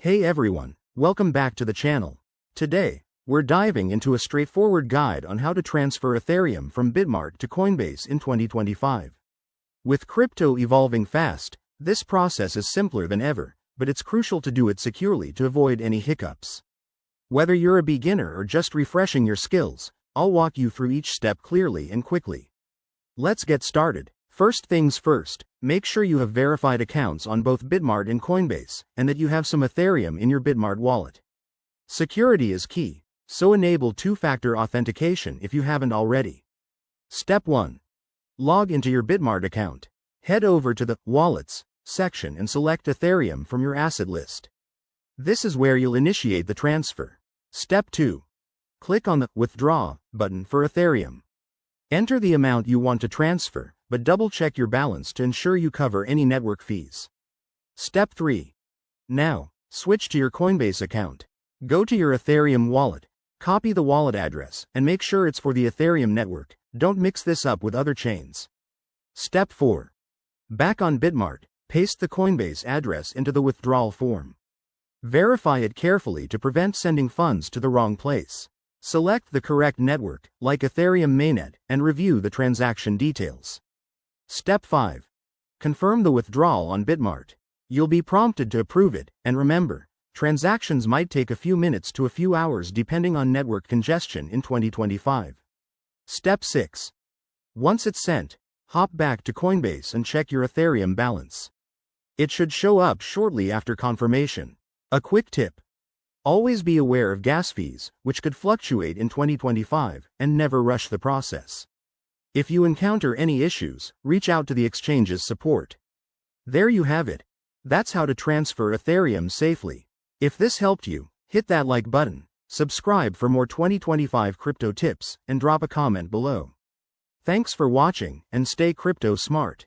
Hey everyone, welcome back to the channel. Today, we're diving into a straightforward guide on how to transfer Ethereum from Bitmart to Coinbase in 2025. With crypto evolving fast, this process is simpler than ever, but it's crucial to do it securely to avoid any hiccups. Whether you're a beginner or just refreshing your skills, I'll walk you through each step clearly and quickly. Let's get started. First things first, make sure you have verified accounts on both Bitmart and Coinbase, and that you have some Ethereum in your Bitmart wallet. Security is key, so enable two-factor authentication if you haven't already. Step 1. Log into your Bitmart account. Head over to the Wallets section and select Ethereum from your asset list. This is where you'll initiate the transfer. Step 2. Click on the Withdraw button for Ethereum. Enter the amount you want to transfer, but double-check your balance to ensure you cover any network fees. Step 3. Now, switch to your Coinbase account. Go to your Ethereum wallet, copy the wallet address, and make sure it's for the Ethereum network. Don't mix this up with other chains. Step 4. Back on Bitmart, paste the Coinbase address into the withdrawal form. Verify it carefully to prevent sending funds to the wrong place. Select the correct network, like Ethereum mainnet, and review the transaction details. Step 5. Confirm the withdrawal on Bitmart. You'll be prompted to approve it, and remember, transactions might take a few minutes to a few hours depending on network congestion in 2025. Step 6. Once it's sent, hop back to Coinbase and check your Ethereum balance. It should show up shortly after confirmation. A quick tip. Always be aware of gas fees, which could fluctuate in 2025, and never rush the process. If you encounter any issues, reach out to the exchange's support. There you have it. That's how to transfer Ethereum safely. If this helped you, hit that like button, subscribe for more 2025 crypto tips, and drop a comment below. Thanks for watching, and stay crypto smart.